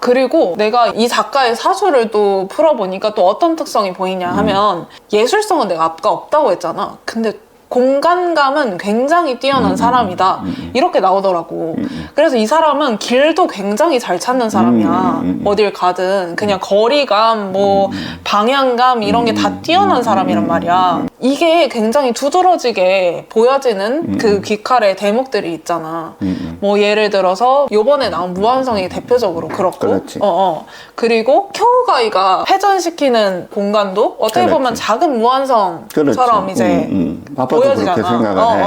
그리고 내가 이 작가의 사주를 또 풀어보니까 또 어떤 특성이 보이냐 하면 예술성은 내가 아까 없다고 했잖아. 근데 공간감은 굉장히 뛰어난 사람이다. 이렇게 나오더라고. 그래서 이 사람은 길도 굉장히 잘 찾는 사람이야. 어딜 가든 그냥 거리감, 뭐 방향감 이런 게 다 뛰어난 사람이란 말이야. 이게 굉장히 두드러지게 보여지는 그 귀칼의 대목들이 있잖아. 뭐 예를 들어서 요번에 나온 무한성이 대표적으로 그렇고 그렇지. 그리고 쿄우가이가 회전시키는 공간도 어떻게 그렇지. 보면 작은 무한성처럼 그렇지. 이제 아빠도 보여지잖아. 그렇게 생각을 해.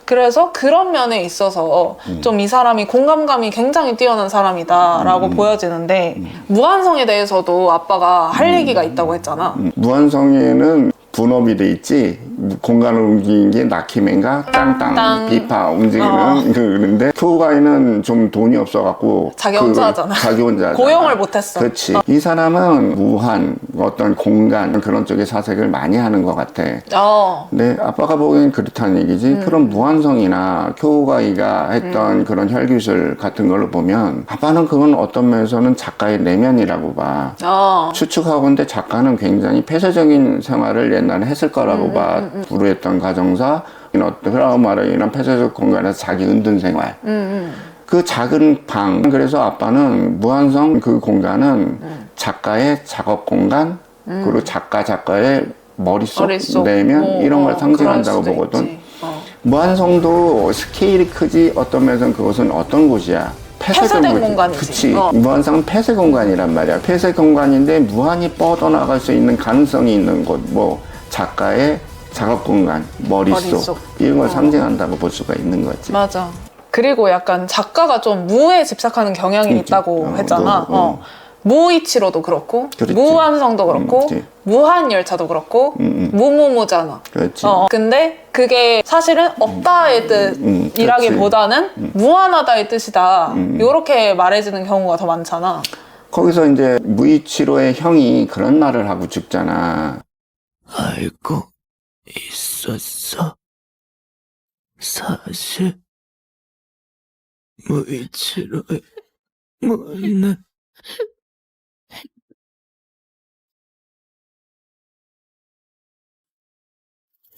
그래서 그런 면에 있어서 좀 이 사람이 공감감이 굉장히 뛰어난 사람이다라고 보여지는데 무한성에 대해서도 아빠가 할 얘기가 있다고 했잖아. 무한성에는 분업이 돼 있지, 공간을 움직이는 게 나키멘과 짱땅, 비파 움직이는 그런데 쿄우가이는 좀 돈이 없어갖고 자기 혼자 하잖아. 자기 혼자 하잖아. 고용을 못했어. 그렇지. 이 사람은 무한, 어떤 공간 그런 쪽에 사색을 많이 하는 것 같아. 근데 아빠가 보기엔 그렇다는 얘기지. 그런 무한성이나 쿄우가이가 했던 그런 혈기술 같은 걸로 보면 아빠는 그건 어떤 면에서는 작가의 내면이라고 봐. 추측하건대 작가는 굉장히 폐쇄적인 생활을 옛날에 했을 거라고 봐. 불우했던 가정사, 트라우마로 인한 폐쇄적 공간에서 자기 은둔 생활. 그 작은 방. 그래서 아빠는 무한성 그 공간은 작가의 작업 공간, 그리고 작가의 머릿속 내면 이런 걸 상징한다고 보거든. 무한성도 스케일이 크지 어떤 면에서는 그것은 어떤 곳이야? 폐쇄된 공간이지. 그치. 무한성은 폐쇄 공간이란 말이야. 폐쇄 공간인데 무한히 뻗어나갈 수 있는 가능성이 있는 곳. 뭐 작가의 작업 공간, 머릿속. 이런 걸 상징한다고 볼 수가 있는 거지. 맞아. 그리고 약간 작가가 좀 무에 집착하는 경향이 있다고 했잖아. 무이치로도 그렇고, 그렇지. 무한성도 그렇고, 그렇지. 무한열차도 그렇고, 무무무잖아. 그렇지. 근데 그게 사실은 없다의 뜻이라기보다는 무한하다의 뜻이다. 요렇게 말해지는 경우가 더 많잖아. 거기서 이제 무이치로의 형이 그런 말을 하고 죽잖아. 알고 있었어. 사실 무이치로의 문은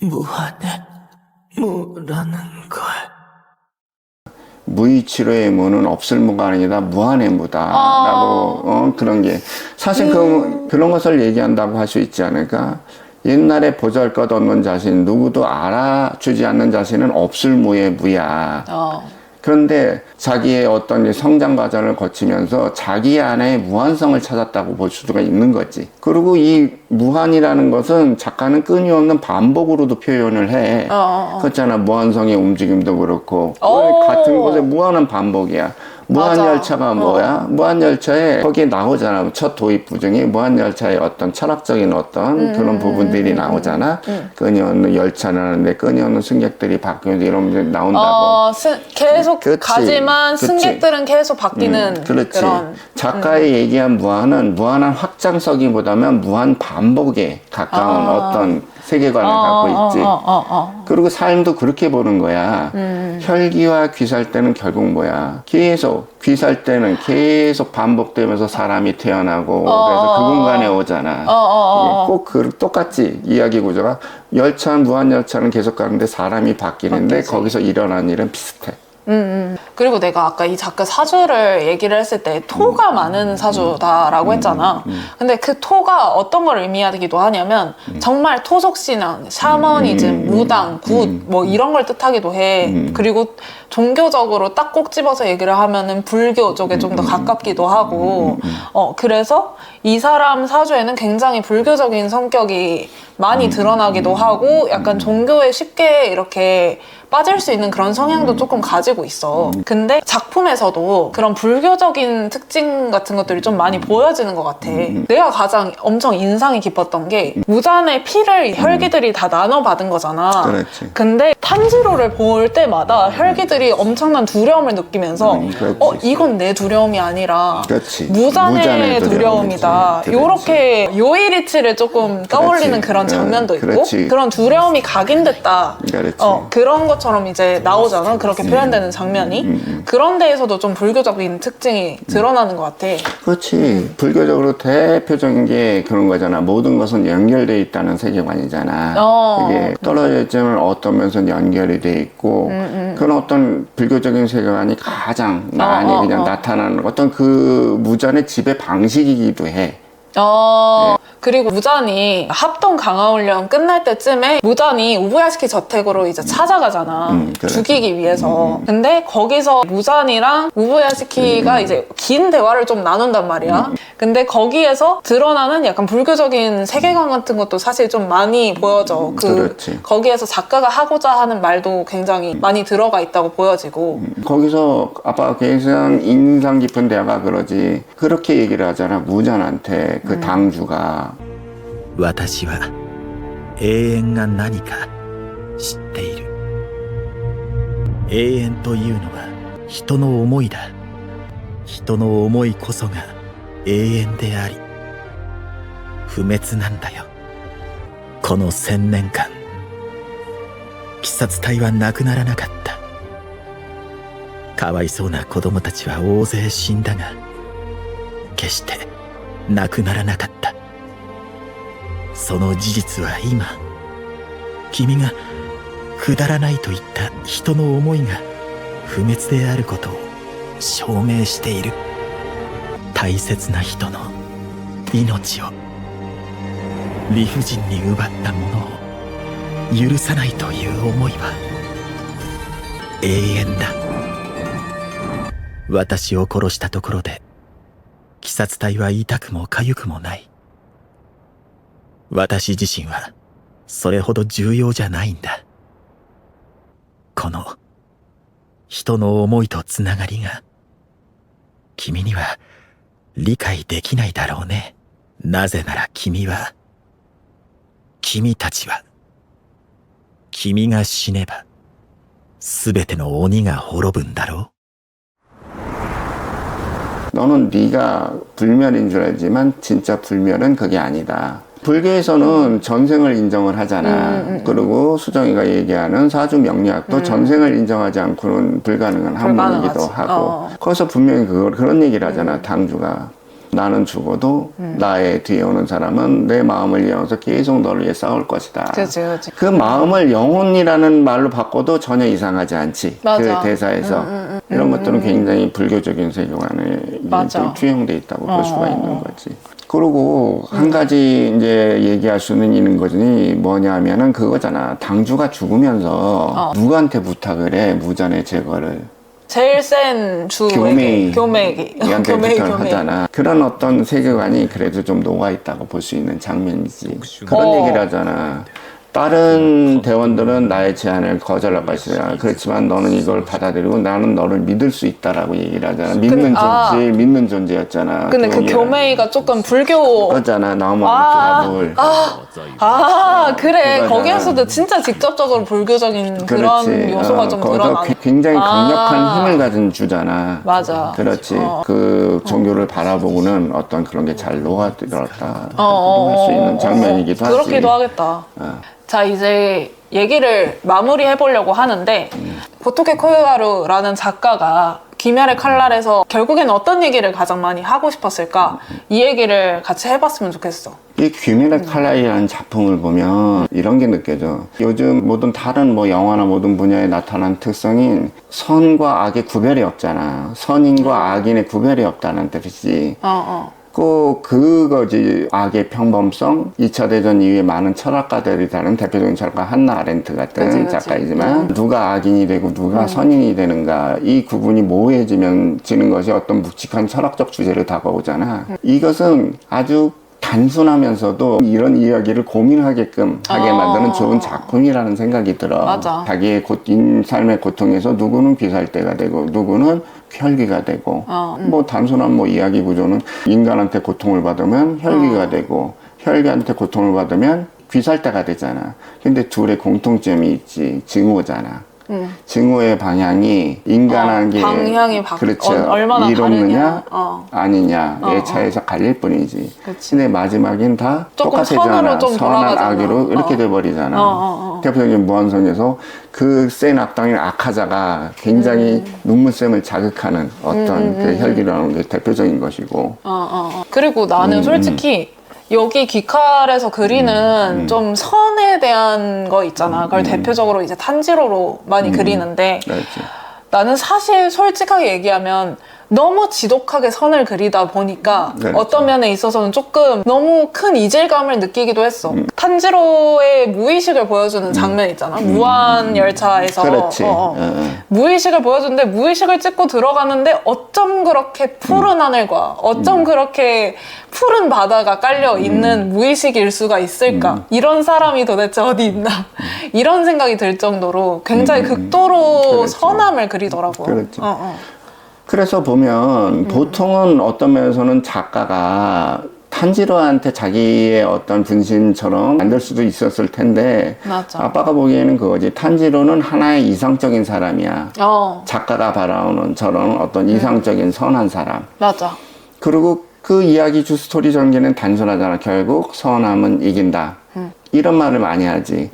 무한의 무라는 걸. 무이치로의 무는 없을 무가 아니다, 무한의 무다라고 그런 게 사실 그런 것을 얘기한다고 할 수 있지 않을까? 옛날에 보잘것없는 자신, 누구도 알아주지 않는 자신은 없을 무의 무야. 그런데 자기의 어떤 성장 과정을 거치면서 자기 안에 무한성을 찾았다고 볼 수가 있는 거지. 그리고 이 무한이라는 것은 작가는 끊임없는 반복으로도 표현을 해. 그렇잖아. 무한성의 움직임도 그렇고. 같은 곳에 무한한 반복이야. 무한열차가 뭐야? 무한열차에 거기에 나오잖아. 첫 도입부 중에 무한열차의 어떤 철학적인 어떤 그런 부분들이 나오잖아. 끊임없는 열차를 하는데 끊임없는 승객들이 바뀌면서 이런 게 나온다고. 계속 그렇지. 가지만 그렇지. 승객들은 계속 바뀌는 그렇지. 그런. 작가의 얘기한 무한은 무한한 확장성이보다는 무한 반복에 가까운 어떤 세계관을 갖고 있지. 그리고 삶도 그렇게 보는 거야. 혈기와 귀살 때는 결국 뭐야? 계속 귀살 때는 계속 반복되면서 사람이 태어나고 그래서 그 공간에 오잖아. 꼭 똑같지. 이야기 구조가 열차, 무한열차는 계속 가는데 사람이 바뀌는데 거기서 일어난 일은 비슷해. 그리고 내가 아까 이 작가 사주를 얘기를 했을 때 토가 많은 사주다라고 했잖아. 근데 그 토가 어떤 걸 의미하기도 하냐면 정말 토속신앙, 샤머니즘, 무당, 굿 뭐 이런 걸 뜻하기도 해. 그리고 종교적으로 딱 꼭 집어서 얘기를 하면은 불교 쪽에 좀 더 가깝기도 하고. 그래서 이 사람 사주에는 굉장히 불교적인 성격이 많이 드러나기도 하고 약간 종교에 쉽게 이렇게 빠질 수 있는 그런 성향도 조금 가지고 있어. 근데 작품에서도 그런 불교적인 특징 같은 것들이 좀 많이 보여지는 것 같아. 내가 가장 엄청 인상이 깊었던 게 무잔의 피를 혈기들이 다 나눠 받은 거잖아. 그렇지. 근데 탄지로를 볼 때마다 혈기들이 엄청난 두려움을 느끼면서 이건 내 두려움이 아니라 그렇지. 무잔의 두려움이다. 그렇지. 요렇게 요이리치를 조금 떠올리는 그런 장면도 있고 그렇지. 그런 두려움이 각인됐다. 그렇지. 그런 것처럼 것처럼 이제 나오잖아. 그렇게 표현되는 장면이. 그런 데에서도 좀 불교적인 특징이 드러나는 것 같아. 그렇지. 불교적으로 대표적인 게 그런 거잖아. 모든 것은 연결돼 있다는 세계관이잖아. 이게 떨어져 있지만 어떤 면에서는 연결이 돼 있고 그런 어떤 불교적인 세계관이 가장 많이 그냥 나타나는 어떤 그 무전의 지배 방식이기도 해. 그리고 무잔이 합동 강화훈련 끝날 때쯤에 무잔이 우부야시키 저택으로 이제 찾아가잖아. 그래. 죽이기 위해서. 근데 거기서 무잔이랑 우부야시키가 이제 긴 대화를 좀 나눈단 말이야. 근데 거기에서 드러나는 약간 불교적인 세계관 같은 것도 사실 좀 많이 보여져. 그렇지. 거기에서 작가가 하고자 하는 말도 굉장히 많이 들어가 있다고 보여지고. 거기서 아빠가 굉장히 인상 깊은 대화가 그러지. 그렇게 얘기를 하잖아. 무잔한테 그 당주가 私は永遠が何か知っている。永遠というのは人の思いだ。人の思いこそが永遠であり不滅なんだよ。この1000年間鬼殺隊はなくならなかった。かわいそうな子供たちは大勢死んだが決してなくならなかった。その事実は今君がくだらないと言った人の思いが不滅であることを証明している。大切な人の命を理不尽に奪ったものを許さないという思いは永遠だ。私を殺したところで鬼殺隊は痛くも痒くもない。私自身はそれほど重要じゃないんだ。この人の思いとつながりが君には理解できないだろうね。なぜなら君たちは君が死ねば全ての鬼が滅ぶんだろう。 너는 네가 불멸인 줄 알지만 진짜 불멸은 그게 아니다. 불교에서는 전생을 인정을 하잖아. 그리고 수정이가 얘기하는 사주 명리학도 전생을 인정하지 않고는 불가능한 학문이기도 하고. 거기서 분명히 그런 얘기를 하잖아, 당주가. 나는 죽어도 나의 뒤에 오는 사람은 내 마음을 이용해서 계속 너를 위해 싸울 것이다. 그치. 그 마음을 영혼이라는 말로 바꿔도 전혀 이상하지 않지. 맞아. 그 대사에서. 이런 것들은 굉장히 불교적인 세계관에 투영돼 있다고 볼 수가 있는 거지. 그리고 한 가지 이제 얘기할 수는 있는 거지. 뭐냐면은 그거잖아. 당주가 죽으면서 누구한테 부탁을 해? 무전의 제거를. 제일 센 교매에게 얘한테 부탁을 하잖아. 그런 어떤 세계관이 그래도 좀 녹아있다고 볼 수 있는 장면이지. 그런 얘기를 하잖아. 다른 대원들은 나의 제안을 거절할 것이다. 그렇지만 너는 이걸 받아들이고 나는 너를 믿을 수 있다라고 얘기를 하잖아. 믿는 존재였잖아. 근데 그 교매이가 조금 불교 그거잖아. 너무 그래. 그거잖아. 거기에서도 진짜 직접적으로 불교적인 그런 요소가 좀 드러나. 굉장히 강력한 힘을 가진 주잖아. 맞아. 그렇지. 그 종교를 바라보고는 어떤 그런 게 잘 녹아들었다. 할 수 있는 장면이기도 하지. 그렇기도 하겠다. 자, 이제 얘기를 마무리해 보려고 하는데 고토케 코요하루라는 작가가 귀멸의 칼날에서 결국엔 어떤 얘기를 가장 많이 하고 싶었을까? 이 얘기를 같이 해봤으면 좋겠어. 이 귀멸의 칼날이라는 작품을 보면 이런 게 느껴져. 요즘 모든 다른 뭐 영화나 모든 분야에 나타난 특성인 선과 악의 구별이 없잖아. 선인과 악인의 구별이 없다는 뜻이지. 꼭 그거지. 악의 평범성. 2차 대전 이후에 많은 철학가들이 다른 대표적인 철학가 한나 아렌트 같은 작가이지만 누가 악인이 되고 누가 선인이 되는가 이 구분이 모호해지는 것이 어떤 묵직한 철학적 주제로 다가오잖아. 이것은 아주 단순하면서도 이런 이야기를 고민하게끔 하게 만드는 좋은 작품이라는 생각이 들어. 맞아. 자기의 삶의 고통에서 누구는 귀살대가 되고 누구는 혈기가 되고 뭐 단순한 뭐 이야기 구조는 인간한테 고통을 받으면 혈기가 되고 혈기한테 고통을 받으면 귀살대가 되잖아. 근데 둘의 공통점이 있지. 증오잖아. 징후의 방향이 인간에게 방향이 그렇죠. 얼마나 이롭느냐 다르냐. 아니냐의 차이에서 갈릴 뿐이지. 그치. 근데 마지막엔 다 조금 똑같아잖아. 선으로 좀 선한 돌아가잖아. 악으로 이렇게 돼버리잖아. 대표적인 무한성에서 그 센 악당인 악하자가 굉장히 눈물샘을 자극하는 어떤 그 혈기라는 게 대표적인 것이고. 그리고 나는 솔직히 여기 귀칼에서 그리는 좀 선에 대한 거 있잖아. 그걸 대표적으로 이제 탄지로로 많이 그리는데 그렇지. 나는 사실 솔직하게 얘기하면 너무 지독하게 선을 그리다 보니까 그렇죠. 어떤 면에 있어서는 조금 너무 큰 이질감을 느끼기도 했어. 탄지로의 무의식을 보여주는 장면 있잖아. 무한 열차에서 그렇지. 무의식을 보여주는데 무의식을 찍고 들어가는데 어쩜 그렇게 푸른 하늘과 어쩜 그렇게 푸른 바다가 깔려 있는 무의식일 수가 있을까? 이런 사람이 도대체 어디 있나? 이런 생각이 들 정도로 굉장히 극도로 그렇죠. 선함을 그리더라고. 그렇죠. 그래서 보면 보통은 어떤 면에서는 작가가 탄지로한테 자기의 어떤 분신처럼 만들 수도 있었을 텐데 맞아. 아빠가 보기에는 그거지. 탄지로는 하나의 이상적인 사람이야. 작가가 바라오는 저런 어떤 이상적인 선한 사람. 맞아. 그리고 그 이야기 주 스토리 전개는 단순하잖아. 결국 선함은 이긴다. 이런 말을 많이 하지.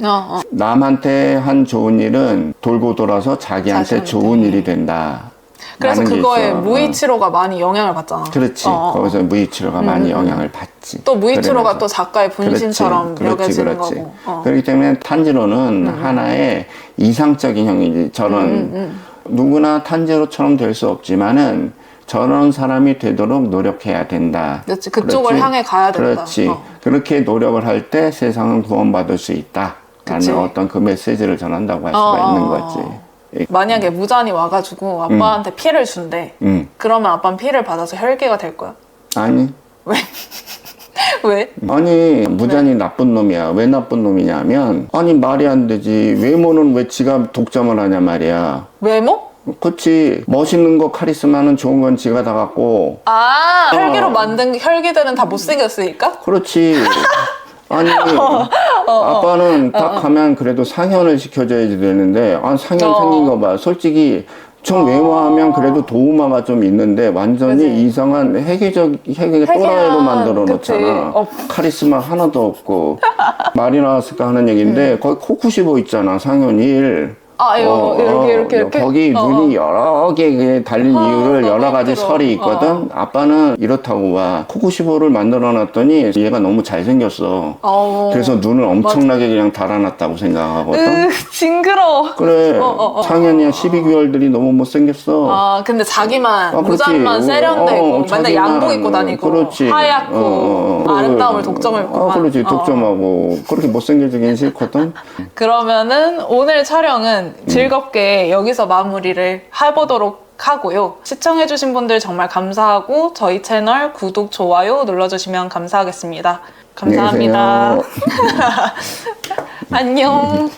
남한테 한 좋은 일은 돌고 돌아서 자기한테 좋은 일이 된다. 그래서 라는 게 그거에 있어. 무이치로가 많이 영향을 받잖아. 그렇지. 거기서 무이치로가 많이 영향을 받지. 또 무이치로가 그러면서. 또 작가의 분신처럼 여겨지는 그렇지. 거고. 그렇기 때문에 탄지로는 하나의 이상적인 형이지. 저런 누구나 탄지로처럼 될 수 없지만은 저런 사람이 되도록 노력해야 된다. 그렇지. 그쪽을 향해 가야 된다. 그렇지. 그렇게 노력을 할 때 세상은 구원받을 수 있다. 라는 그치. 어떤 그 메시지를 전한다고 할 수가 있는 거지. 만약에 무잔이 와가지고 아빠한테 피해를 준대. 그러면 아빠는 피해를 받아서 혈기가 될 거야? 아니. 왜? 왜? 아니 무잔이 나쁜 놈이야. 왜 나쁜 놈이냐면 아니 말이 안 되지. 외모는 왜 지가 독점을 하냐 말이야. 외모? 그치. 멋있는 거 카리스마는 좋은 건 지가 다 갖고. 혈기로 만든 혈기들은 다 못생겼으니까? 그렇지. 아니 아빠는 딱 가면 그래도 상현을 시켜줘야지 되는데 상현 생긴 거 봐. 솔직히 좀 외모하면 그래도 도우마가 좀 있는데 완전히 그치. 이상한 해괴 또라이로 만들어 놓잖아. 카리스마 하나도 없고. 말이 나왔을까 하는 얘기인데 거기 코쿠시보 있잖아. 상현이 이렇게. 거기 눈이 여러 개 달린 이유를 여러 가지 예쁘다. 설이 있거든. 아빠는 이렇다고 봐. 코쿠시보를 만들어 놨더니 얘가 너무 잘생겼어. 그래서 눈을 엄청나게 그냥 달아놨다고 생각하거든. 징그러워. 그래. 상현이야 12개월들이 너무 못생겼어. 근데 자기만 그렇지. 무잔만 세련되고 맨날 자기만, 양복 입고 다니고 그렇지. 하얗고 아름다움을 독점했구만. 그렇지. 독점하고 그렇게 못생겨지긴 싫거든. 그러면은 오늘 촬영은 즐겁게 여기서 마무리를 해보도록 하고요. 시청해주신 분들 정말 감사하고 저희 채널 구독, 좋아요 눌러주시면 감사하겠습니다. 감사합니다. 안녕히 계세요. 안녕.